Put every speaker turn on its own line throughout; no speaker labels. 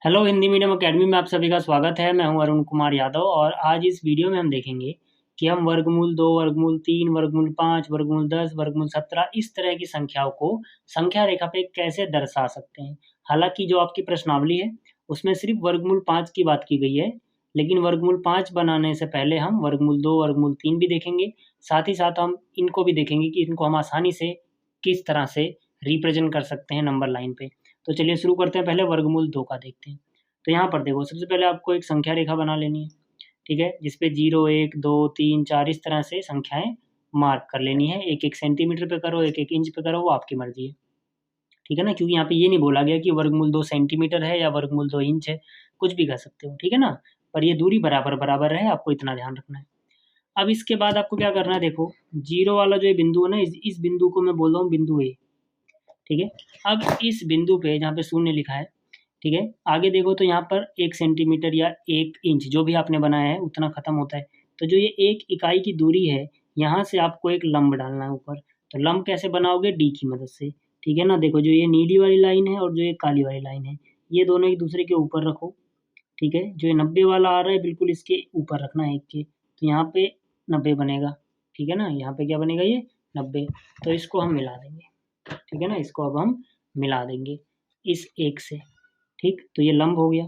Hello Hindi medium academy में आप सभी का स्वागत है। मैं हूं अरुण कुमार यादव और आज इस वीडियो में हम देखेंगे कि हम वर्गमूल 2, वर्गमूल 3, वर्गमूल 5, वर्गमूल 10, वर्गमूल 17 इस तरह की संख्याओं को संख्या रेखा पे कैसे दर्शा सकते हैं। हालांकि जो आपकी प्रश्नावली है उसमें सिर्फ वर्गमूल 5 की बात की गई है, लेकिन वर्गमूल 5 बनाने से पहले हम वर्गमूल 2, वर्गमूल 3 भी देखेंगे। साथ ही साथ हम इनको भी देखेंगे कि इनको हम आसानी से किस तरह से रिप्रेजेंट कर सकते हैं नंबर लाइन पे। तो चलिए शुरू करते हैं। पहले वर्गमूल 2 का देखते हैं। तो यहाँ पर देखो, सबसे पहले आपको एक संख्या रेखा बना लेनी है, ठीक है, जिसपे 0, 1, 2, 3, 4 इस तरह से संख्याएं मार्क कर लेनी है। एक एक सेंटीमीटर पे करो, एक एक इंच पे करो, वो आपकी मर्जी है, ठीक है ना। क्योंकि यहाँ पे ये नहीं बोला गया कि वर्गमूल 2 सेंटीमीटर है या वर्गमूल 2 इंच है, कुछ भी कर सकते हो, ठीक है ना। पर ये दूरी बराबर बराबर है, आपको इतना ध्यान रखना है। अब इसके बाद आपको क्या करना है, देखो जीरो वाला जो ये बिंदु है ना, इस बिंदु को मैं बोल रहा हूँ बिंदु ए, ठीक है। अब इस बिंदु पे जहाँ पे शून्य लिखा है, ठीक है, आगे देखो तो यहाँ पर 1 सेंटीमीटर या 1 इंच जो भी आपने बनाया है उतना खत्म होता है। तो जो ये 1 इकाई की दूरी है, यहाँ से आपको एक लंब डालना है ऊपर। तो लंब कैसे बनाओगे, डी की मदद से, ठीक है ना। देखो जो ये नीली वाली लाइन है और जो ये काली वाली लाइन है, ये दोनों एक दूसरे के ऊपर रखो, ठीक है। जो ये 90 वाला आ रहा है बिल्कुल इसके ऊपर रखना है एक के, तो यहाँ पे 90 बनेगा, ठीक है ना। यहाँ पे क्या बनेगा, ये 90। तो इसको हम मिला देंगे, ठीक है ना। इसको अब हम मिला देंगे इस एक से, ठीक। तो ये लंब हो गया।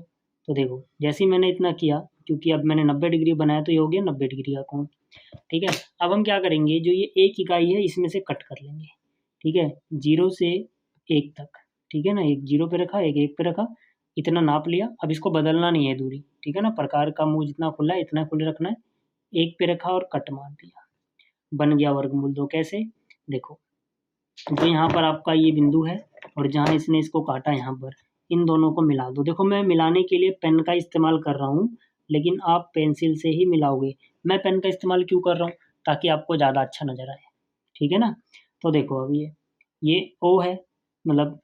तो देखो जैसे ही मैंने इतना किया, क्योंकि अब मैंने 90 डिग्री बनाया तो ये हो गया 90 डिग्री का कोण, ठीक है। अब हम क्या करेंगे, जो ये एक इकाई है इसमें से कट कर लेंगे, ठीक है, 0 से 1 तक, ठीक है ना। एक 0 पे रखा, एक 1 पे रखा, इतना नाप लिया। अब इसको बदलना नहीं है दूरी, ठीक है ना। प्रकार का मुंह जितना खुला है इतना खुले रखना है। 1 पे रखा और कट मार दिया, बन गया वर्गमूल 2। कैसे, देखो जो यहाँ पर आपका ये बिंदु है और जहाँ इसने इसको काटा यहाँ पर, इन दोनों को मिला दो। देखो मैं मिलाने के लिए पेन का इस्तेमाल कर रहा हूँ, लेकिन आप पेंसिल से ही मिलाओगे। मैं पेन का इस्तेमाल क्यों कर रहा हूँ, ताकि आपको ज़्यादा अच्छा नज़र आए, ठीक है ना। तो देखो अब ये ओ है, मतलब,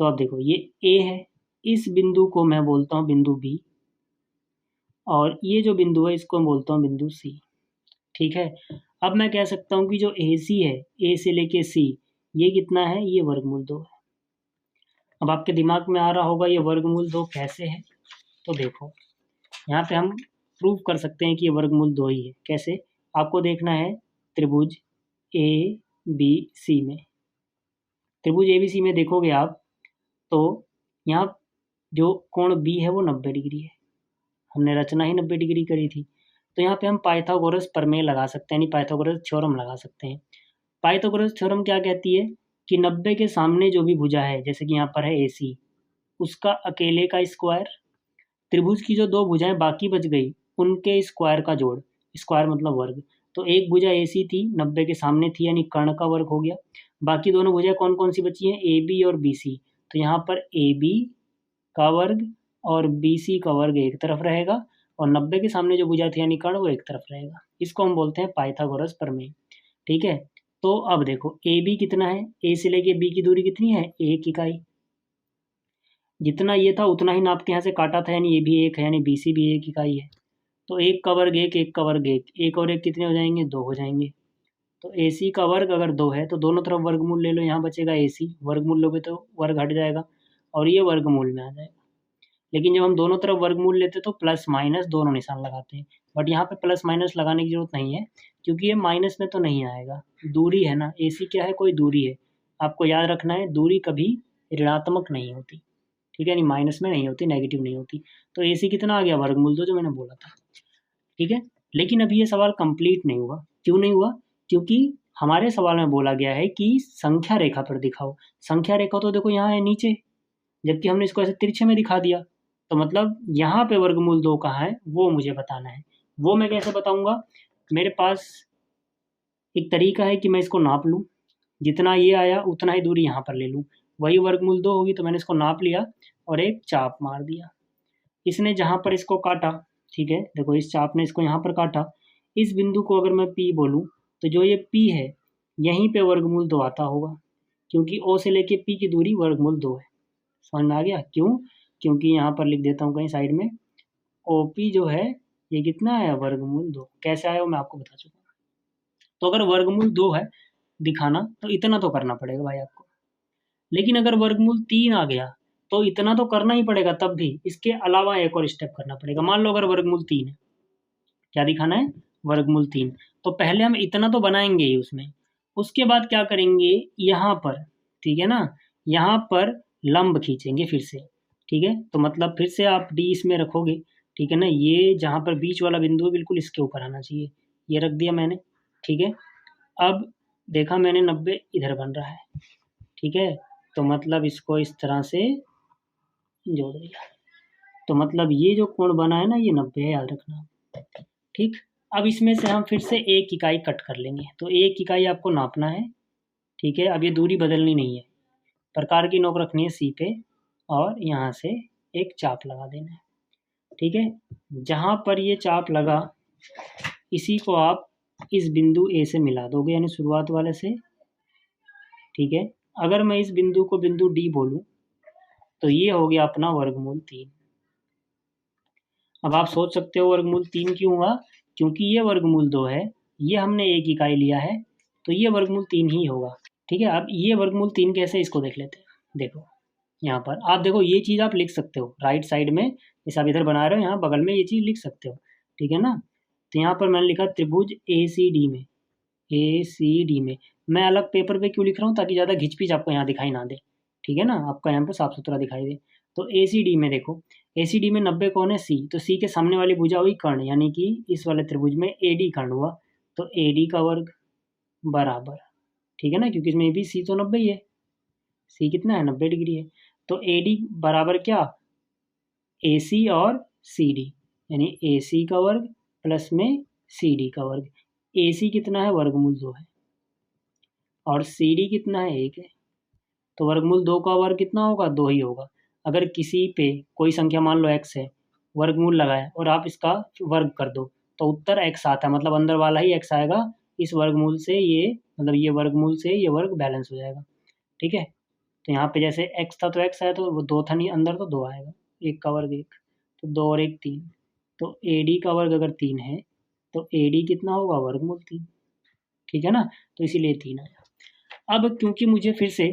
तो अब देखो ये ए है, इस बिंदु को मैं बोलता हूँ बिंदु बी, और ये जो बिंदु है इसको मैं बोलता हूँ बिंदु सी, ठीक है। अब मैं कह सकता हूँ कि जो ए सी है, ए से लेके सी, ये कितना है, ये वर्गमूल 2 है। अब आपके दिमाग में आ रहा होगा ये वर्गमूल 2 कैसे है। तो देखो यहाँ पे हम प्रूव कर सकते हैं कि ये वर्गमूल 2 ही है। कैसे, आपको देखना है त्रिभुज ए बी सी में, त्रिभुज ए बी सी में देखोगे आप, तो यहाँ जो कोण बी है वो 90 डिग्री है, हमने रचना ही 90 डिग्री करी थी। तो यहाँ पे हम पाइथागोरस प्रमेय लगा सकते हैं, यानी पाइथागोरस थ्योरम लगा सकते हैं। पाइथागोरस थ्योरम क्या कहती है कि 90 के सामने जो भी भुजा है, जैसे कि यहाँ पर है ए सी, उसका अकेले का स्क्वायर, त्रिभुज की जो दो भुजाएं बाकी बच गई उनके स्क्वायर का जोड़, स्क्वायर मतलब वर्ग। तो एक भुजा ए सी थी, 90 के सामने थी, यानी कर्ण का वर्ग हो गया। बाकी दोनों भुजाएं कौन कौन सी बची हैं, ए बी और बी सी। तो यहाँ पर ए बी का वर्ग और बी सी का वर्ग एक तरफ रहेगा, और 90 के सामने जो भुजा थी यानी कर्ण वो एक तरफ रहेगा। इसको हम बोलते हैं पाइथागोरस प्रमेय, ठीक है। तो अब देखो ए बी कितना है, ए से लेके बी की दूरी कितनी है, 1 इकाई। जितना ये था उतना ही नाप के यहाँ से काटा था, यानी ये भी 1 है, यानी बी सी भी 1 इकाई है। तो 1 का वर्ग 1, 1 का वर्ग 1, 1 और 1 कितने हो जाएंगे, 2 हो जाएंगे। तो ए सी का वर्ग अगर 2 है तो दोनों तरफ वर्गमूल ले लो, यहाँ बचेगा ए सी, वर्गमूल लोगे तो वर्ग हट जाएगा और ये वर्गमूल में आ जाएगा। लेकिन जब हम दोनों तरफ वर्गमूल लेते हैं तो प्लस माइनस दोनों निशान लगाते हैं, बट यहाँ पे प्लस माइनस लगाने की जरूरत नहीं है, क्योंकि ये माइनस में तो नहीं आएगा, दूरी है ना, ए सी क्या है, कोई दूरी है। आपको याद रखना है दूरी कभी ऋणात्मक नहीं होती, ठीक है, यानी माइनस में नहीं होती, नेगेटिव नहीं होती। तो ए सी कितना आ गया, वर्गमूल 2 जो मैंने बोला था, ठीक है। लेकिन अभी ये सवाल कंप्लीट नहीं हुआ। क्यों नहीं हुआ, क्योंकि हमारे सवाल में बोला गया है कि संख्या रेखा पर दिखाओ। संख्या रेखा तो देखो यहाँ है नीचे, जबकि हमने इसको ऐसे तिरछे में दिखा दिया। तो मतलब यहाँ पे वर्गमूल 2 कहाँ है वो मुझे बताना है। वो मैं कैसे बताऊंगा, मेरे पास एक तरीका है कि मैं इसको नाप लूँ, जितना ये आया उतना ही दूरी यहाँ पर ले लूँ, वही वर्गमूल 2 होगी। तो मैंने इसको नाप लिया और एक चाप मार दिया, इसने जहाँ पर इसको काटा, ठीक है, देखो इस चाप ने इसको यहाँ पर काटा। इस बिंदु को अगर मैं P बोलूँ तो जो ये P है यहीं पे वर्गमूल 2 आता होगा, क्योंकि O से लेके P की दूरी वर्गमूल 2 है। समझ में आ गया क्यों, क्योंकि यहाँ पर लिख देता हूँ कहीं साइड में, OP जो है ये कितना है, वर्गमूल 2। कैसे आया वो मैं आपको बता चुका हूँ। तो अगर वर्गमूल 2 है दिखाना तो इतना तो करना पड़ेगा भाई आपको। लेकिन अगर वर्गमूल 3 आ गया तो इतना तो करना ही पड़ेगा, तब भी इसके अलावा एक और स्टेप करना पड़ेगा। मान लो अगर वर्गमूल 3 है, क्या दिखाना है, वर्गमूल 3, तो पहले हम इतना तो बनाएंगे ही उसमें। उसके बाद क्या करेंगे, यहाँ पर, ठीक है ना, यहाँ पर लंब खींचेंगे फिर से, ठीक है। तो मतलब फिर से आप डी इसमें रखोगे, ठीक है ना, ये जहाँ पर बीच वाला बिंदु है बिल्कुल इसके ऊपर आना चाहिए, ये रख दिया मैंने, ठीक है। अब देखा मैंने 90 इधर बन रहा है, ठीक है, तो मतलब इसको इस तरह से जोड़ दिया, तो मतलब ये जो कोण बना है ना ये 90 है, याद रखना, ठीक। अब इसमें से हम फिर से एक इकाई कट कर लेंगे, तो एक इकाई आपको नापना है, ठीक है। अब ये दूरी बदलनी नहीं है, प्रकार की नोक रखनी है सी पे, और यहाँ से एक चाप लगा देना है, ठीक है। जहाँ पर ये चाप लगा इसी को आप इस बिंदु ए से मिला दोगे, यानी शुरुआत वाले से, ठीक है। अगर मैं इस बिंदु को बिंदु डी बोलूँ तो ये हो गया अपना वर्गमूल 3। अब आप सोच सकते हो वर्गमूल 3 क्यों हुआ, क्योंकि ये वर्गमूल 2 है, ये हमने एक इकाई लिया है, तो ये वर्गमूल 3 ही होगा, ठीक है। अब ये वर्गमूल 3 कैसे, इसको देख लेते हैं। देखो यहाँ पर आप देखो, ये चीज़ आप लिख सकते हो राइट साइड में, जैसे आप इधर बना रहे हो यहाँ बगल में ये चीज़ लिख सकते हो, ठीक है ना। तो यहाँ पर मैंने लिखा त्रिभुज ACD में, ACD में, मैं अलग पेपर पे क्यों लिख रहा हूँ, ताकि ज़्यादा घिच-पिच आपको यहाँ दिखाई ना दे, ठीक है ना, आपका यहाँ पर साफ सुथरा दिखाई दे। तो ACD में देखो, ACD में 90 कौन है, C, तो C के सामने वाली भुजा हुई कर्ण, यानी कि इस वाले त्रिभुज में AD कर्ण हुआ, तो AD का वर्ग बराबर, ठीक है ना, क्योंकि इसमें भी C तो 90 ही है, C कितना है, 90 डिग्री है, तो AD बराबर क्या, AC और CD, यानी AC का वर्ग प्लस में CD का वर्ग। AC कितना है, वर्गमूल 2 है, और CD कितना है, 1 है, तो वर्गमूल 2 का वर्ग कितना होगा, 2 ही होगा। अगर किसी पे कोई संख्या मान लो x है, वर्गमूल लगाए और आप इसका वर्ग कर दो तो उत्तर x आता है, मतलब अंदर वाला ही x आएगा, इस वर्गमूल से ये, मतलब ये वर्गमूल से ये वर्ग बैलेंस हो जाएगा, ठीक है। तो यहाँ पे जैसे x था तो x आया, तो वो 2 था नहीं अंदर, तो 2 आएगा, 1 का वर्ग 1, तो 2 और 1 3, तो AD का वर्ग अगर 3 है तो AD कितना होगा, वर्गमूल 3, ठीक है ना, तो इसीलिए 3 आया। अब क्योंकि मुझे फिर से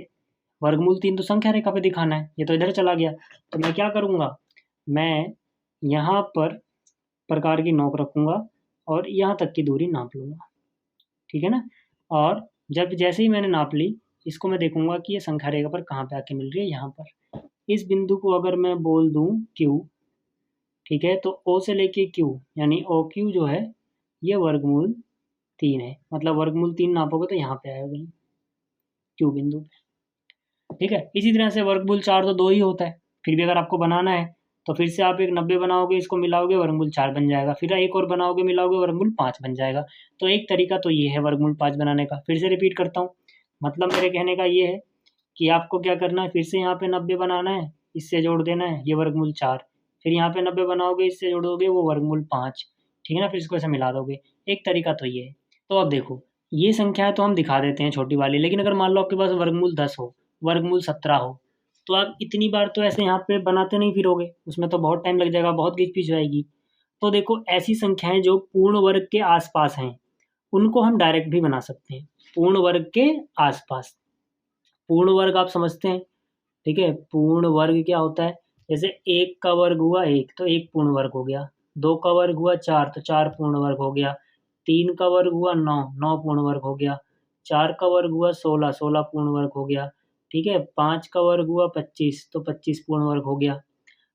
वर्गमूल 3 तो संख्या रेखा पे दिखाना है, ये तो इधर चला गया, तो मैं क्या करूँगा, मैं यहाँ पर प्रकार की नोक रखूँगा और यहाँ तक की दूरी नाप लूँगा, ठीक है ना। और जब जैसे ही मैंने नाप ली, इसको मैं देखूँगा कि ये संख्या रेखा पर कहाँ पे आके मिल रही है, यहाँ पर। इस बिंदु को अगर मैं बोल दूँ Q, ठीक है, तो O से लेके Q, यानी OQ जो है ये वर्गमूल 3 है, मतलब वर्गमूल 3 नापोगे तो यहाँ पे आएगा Q बिंदु पे, ठीक है। इसी तरह से वर्गमूल 4 तो 2 ही होता है, फिर भी अगर आपको बनाना है तो फिर से आप एक 90 बनाओगे, इसको मिलाओगे, वर्गमूल 4 बन जाएगा, फिर एक और बनाओगे मिलाओगे, वर्गमूल 5 बन जाएगा। तो एक तरीका तो ये है वर्गमूल 5 बनाने का। फिर से रिपीट करता हूँ, मतलब मेरे कहने का ये है कि आपको क्या करना है, फिर से यहाँ पे 90 बनाना है, इससे जोड़ देना है, ये वर्गमूल 4, फिर यहाँ पे 90 बनाओगे, इससे जोड़ोगे, वो वर्गमूल 5, ठीक है ना, फिर इसको ऐसे मिला दोगे। एक तरीका तो ये है। तो अब देखो, ये संख्या है तो हम दिखा देते हैं छोटी वाली, लेकिन अगर मान लो आपके पास वर्गमूल 10 हो, वर्गमूल 17 हो, तो आप इतनी बार तो ऐसे यहाँ पे बनाते नहीं फिरोगे, उसमें तो बहुत टाइम लग जाएगा, बहुत घिच-पिच जाएगी। तो देखो ऐसी संख्याएं जो पूर्ण वर्ग के आसपास हैं, उनको हम डायरेक्ट भी बना सकते हैं, पूर्ण वर्ग के आसपास। पूर्ण वर्ग आप समझते हैं, ठीक है, पूर्ण वर्ग क्या होता है, जैसे 1 का वर्ग हुआ 1, तो 1 पूर्ण वर्ग हो गया, 2 का वर्ग हुआ 4, तो 4 पूर्ण वर्ग हो गया, 3 का वर्ग हुआ 9, 9 पूर्ण वर्ग हो गया, 4 का वर्ग हुआ 16, 16 पूर्ण वर्ग हो गया, ठीक है, 5 का वर्ग हुआ 25, तो 25 पूर्ण वर्ग हो गया।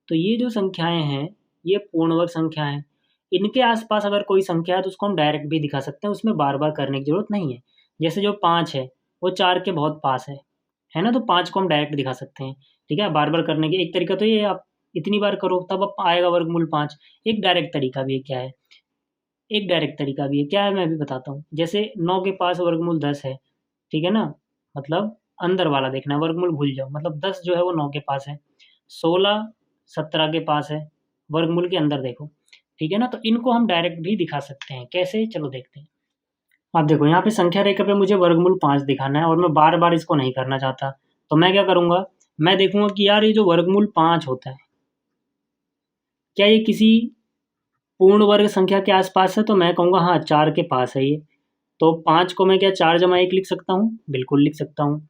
तो ये जो संख्याएं हैं ये पूर्ण वर्ग संख्या हैं। इनके आसपास अगर कोई संख्या है तो उसको हम डायरेक्ट भी दिखा सकते हैं, उसमें बार बार करने की जरूरत नहीं है। जैसे जो 5 है वो 4 के बहुत पास है ना, तो 5 को हम डायरेक्ट दिखा सकते हैं, ठीक है। बार बार करने के एक तरीका तो ये है, आप इतनी बार करो तब आप आएगा वर्गमूल 5। एक डायरेक्ट तरीका भी है, क्या है, एक डायरेक्ट तरीका भी है, क्या है मैं अभी बताता हूँ। जैसे 9 के पास वर्गमूल 10 है, ठीक है ना, मतलब अंदर वाला देखना है, वर्गमूल भूल जाओ, मतलब 10 जो है वो 9 के पास है, 16 17 के पास है, वर्गमूल के अंदर देखो, ठीक है ना। तो इनको हम डायरेक्ट भी दिखा सकते हैं, कैसे, चलो देखते हैं। आप देखो यहाँ पे संख्या रेखा पे मुझे वर्गमूल 5 दिखाना है और मैं बार बार इसको नहीं करना चाहता, तो मैं क्या करूँगा, मैं देखूँगा कि यार ये जो वर्गमूल 5 होता है क्या ये किसी पूर्ण वर्ग संख्या के आसपास है, तो मैं कहूँगा हाँ 4 के पास है ये। तो 5 को मैं क्या 4 जमा 1 लिख सकता हूँ, बिल्कुल लिख सकता हूँ।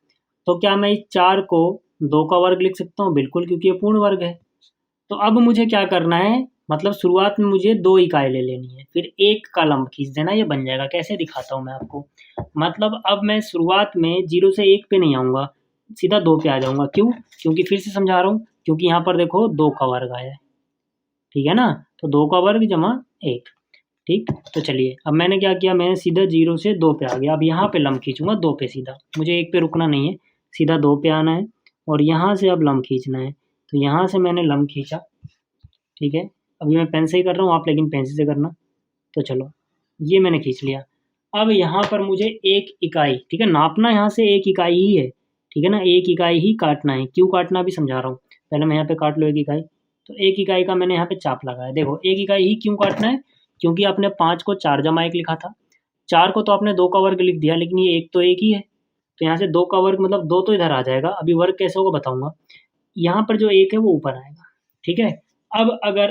तो क्या मैं इस 4 को 2 का वर्ग लिख सकता हूँ बिल्कुल, क्योंकि ये पूर्ण वर्ग है। तो अब मुझे क्या करना है, मतलब शुरुआत में मुझे 2 इकाई ले लेनी है, फिर 1 का लंब खींच देना, ये बन जाएगा। कैसे दिखाता हूँ मैं आपको। मतलब अब मैं शुरुआत में 0 से 1 पे नहीं आऊँगा, सीधा 2 पे आ जाऊँगा। क्यों? क्योंकि फिर से समझा रहा हूँ, क्योंकि यहाँ पर देखो 2 का वर्ग आया है, ठीक है ना। तो 2 का वर्ग जमा 1, ठीक। तो चलिए अब मैंने क्या किया, मैं सीधा 0 से 2 पे आ गया। अब यहाँ पे लंब खींचूंगा 2 पे सीधा, मुझे 1 पे रुकना नहीं है, सीधा 2 पे आना है और यहाँ से अब लंब खींचना है। तो यहाँ से मैंने लंब खींचा, ठीक है। अभी मैं पेन से ही कर रहा हूँ, आप लेकिन पेंसिल से करना। तो चलो ये मैंने खींच लिया। अब यहाँ पर मुझे 1 इकाई, ठीक है, नापना यहाँ से 1 इकाई ही है, ठीक है ना। 1 इकाई ही काटना है। क्यों काटना भी समझा रहा हूँ। पहले मैं यहाँ पे काट लो 1 इकाई। तो 1 इकाई का मैंने यहाँ पे चाप लगाया। देखो 1 इकाई ही क्यों काटना है, क्योंकि आपने 5 को 4 जमा 1 लिखा था। 4 को तो आपने 2 का वर्ग लिख दिया, लेकिन ये 1 तो 1 ही है। तो यहाँ से 2 का वर्ग मतलब 2 तो इधर आ जाएगा। अभी वर्ग कैसे होगा बताऊँगा। यहाँ पर जो 1 है वो ऊपर आएगा, ठीक है। अब अगर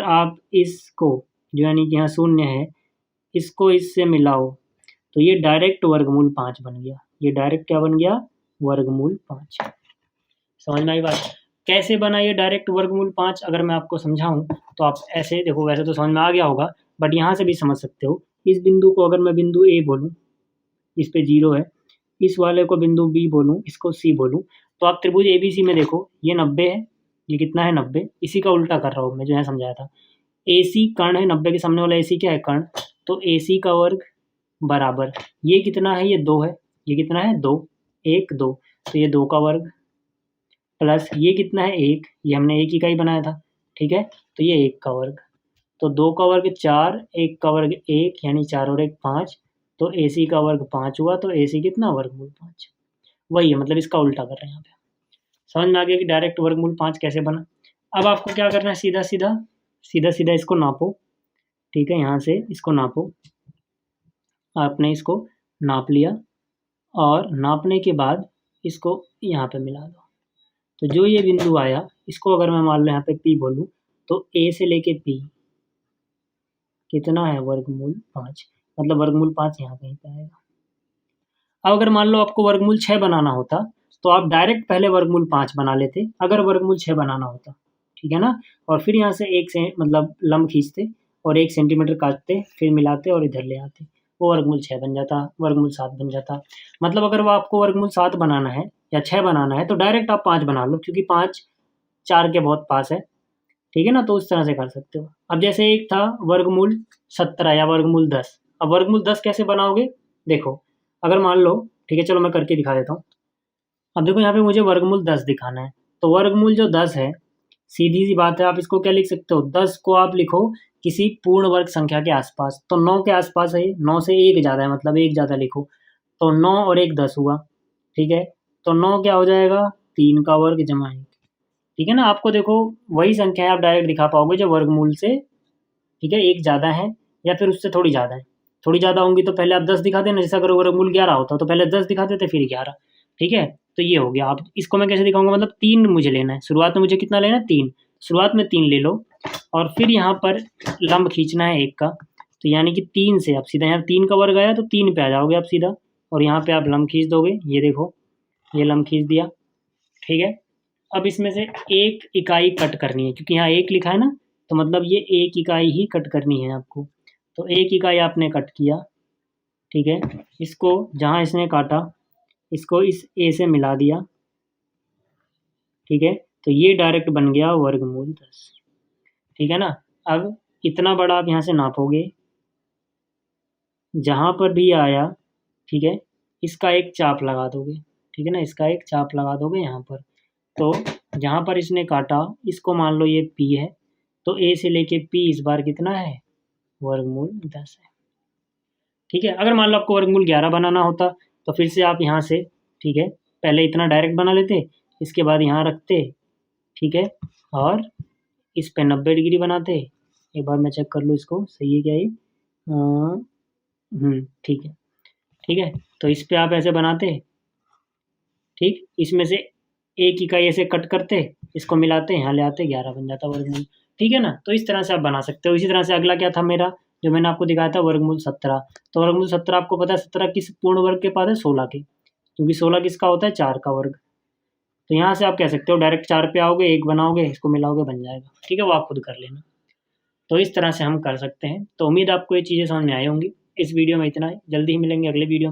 आप इसको, जो यानी कि यहाँ शून्य है, इसको इससे मिलाओ तो ये डायरेक्ट वर्गमूल 5 बन गया। ये डायरेक्ट क्या बन गया, वर्गमूल 5। समझ में आई बात। कैसे बना ये डायरेक्ट वर्गमूल 5, अगर मैं आपको समझाऊं तो आप ऐसे देखो, वैसे तो समझ में आ गया होगा, बट यहाँ से भी समझ सकते हो। इस बिंदु को अगर मैं बिंदु ए बोलूँ, इस पे 0 है, इस वाले को बिंदु बी बोलूँ, इसको सी बोलूँ, तो आप त्रिभुज ABC में देखो ये 90 है, ये कितना है 90। इसी का उल्टा कर रहा हूँ मैं, जो है समझाया था। AC कर्ण है, 90 के सामने वाला AC क्या है, कर्ण। तो AC का वर्ग बराबर, ये कितना है, ये 2 है, ये कितना है 2, 1 2, तो ये 2 का वर्ग प्लस ये कितना है 1, ये हमने 1 इकाई बनाया था, ठीक है। तो ये 1 का वर्ग, तो 2 का वर्ग 4, 1 का वर्ग 1, यानी 4 और 1 5। तो AC का वर्ग 5 हुआ, तो AC कितना, वर्गमूल 5। वही है, मतलब इसका उल्टा कर रहे हैं यहाँ पे। समझ में आ गया कि डायरेक्ट वर्गमूल 5 कैसे बना। अब आपको क्या करना है, सीधा सीधा इसको नापो, ठीक है। यहाँ से इसको नापो, आपने इसको नाप लिया और नापने के बाद इसको यहाँ पे मिला दो। तो जो ये बिंदु आया, इसको अगर मैं मान लो यहाँ पे P बोलूँ, तो A से लेके P कितना है, वर्गमूल 5, मतलब वर्गमूल 5 यहाँ कहीं पे आएगा। अब अगर मान लो आपको वर्गमूल 6 बनाना होता, तो आप डायरेक्ट पहले वर्गमूल 5 बना लेते, अगर वर्गमूल 6 बनाना होता, ठीक है ना। और फिर यहाँ से 1 से मतलब लंब खींचते और 1 सेंटीमीटर काटते, फिर मिलाते और इधर ले आते, वो वर्गमूल 6 बन जाता, वर्गमूल 7 बन जाता। मतलब अगर वो आपको वर्गमूल 7 बनाना है या 6 बनाना है, तो डायरेक्ट आप 5 बना लो, क्योंकि 5 4 के बहुत पास है, ठीक है ना। तो उस तरह से कर सकते हो। अब जैसे एक था वर्गमूल 17 या वर्गमूल 10। अब वर्गमूल 10 कैसे बनाओगे, देखो अगर मान लो, ठीक है, चलो मैं करके दिखा देता हूँ। अब देखो यहाँ पे मुझे वर्गमूल 10 दिखाना है, तो वर्गमूल जो 10 है, सीधी सी बात है, आप इसको क्या लिख सकते हो, 10 को आप लिखो किसी पूर्ण वर्ग संख्या के आसपास। तो 9 के आसपास है, 9 से 1 ज़्यादा है, मतलब 1 ज़्यादा लिखो। तो 9 और 1 10 हुआ, ठीक है। तो 9 क्या हो जाएगा, 3 का वर्ग जमा 1, ठीक है ना। आपको देखो वही संख्या आप डायरेक्ट दिखा पाओगे जो वर्गमूल से, ठीक है, 1 ज़्यादा है या फिर उससे थोड़ी ज़्यादा है। थोड़ी ज़्यादा होंगी तो पहले आप 10 दिखा देना, जैसे अगर वर्गमूल 11 होता तो पहले 10 दिखा देते फिर 11, ठीक है। तो ये हो गया। आप इसको मैं कैसे दिखाऊंगा, मतलब 3 मुझे लेना है, शुरुआत में मुझे कितना लेना है 3, शुरुआत में 3 ले लो और फिर यहाँ पर लंब खींचना है 1 का। तो यानी कि 3 से आप सीधा, यहाँ 3 का वर्ग आया तो 3 पे आ जाओगे आप सीधा, और यहाँ पे आप लंब खींच दोगे। ये देखो ये लंब खींच दिया, ठीक है। अब इसमें से 1 इकाई कट करनी है, क्योंकि यहाँ 1 लिखा है ना, तो मतलब ये 1 इकाई ही कट करनी है आपको। तो 1 इकाई आपने कट किया, ठीक है। इसको जहाँ इसने काटा, इसको इस A से मिला दिया, ठीक है। तो ये डायरेक्ट बन गया वर्गमूल 10, ठीक है ना। अब इतना बड़ा आप यहाँ से नापोगे, जहाँ पर भी आया, ठीक है, इसका एक चाप लगा दोगे, ठीक है ना, इसका एक चाप लगा दोगे यहाँ पर। तो जहाँ पर इसने काटा, इसको मान लो ये P है, तो A से लेके P इस बार कितना है, वर्गमूल 10 है, ठीक है। अगर मान लो आपको वर्गमूल 11 बनाना होता, तो फिर से आप यहाँ से, ठीक है, पहले इतना डायरेक्ट बना लेते, इसके बाद यहाँ रखते, ठीक है, और इस पे 90 डिग्री बनाते। एक बार मैं चेक कर लूँ इसको, सही है क्या ये, ठीक है, ठीक है। तो इस पे आप ऐसे बनाते, ठीक, इसमें से 1 इकाई ऐसे कट करते, इसको मिलाते, यहाँ ले आते, 11 बन जाता वर्गमूल, ठीक है ना। तो इस तरह से आप बना सकते हो। इसी तरह से अगला क्या था मेरा, जो मैंने आपको दिखाया था, वर्गमूल 17। तो वर्गमूल 17 आपको पता है 17 किस पूर्ण वर्ग के पास है, 16 के, क्योंकि 16 किसका होता है, 4 का वर्ग, तो यहाँ से आप कह सकते हो डायरेक्ट 4 पे आओगे, 1 बनाओगे, इसको मिलाओगे, बन जाएगा। ठीक है, वो आप खुद कर लेना। तो इस तरह से हम कर सकते हैं। तो उम्मीद आपको ये चीज़ें समझ में आई होंगी। इस वीडियो में इतना ही, जल्दी ही मिलेंगे अगले वीडियो में।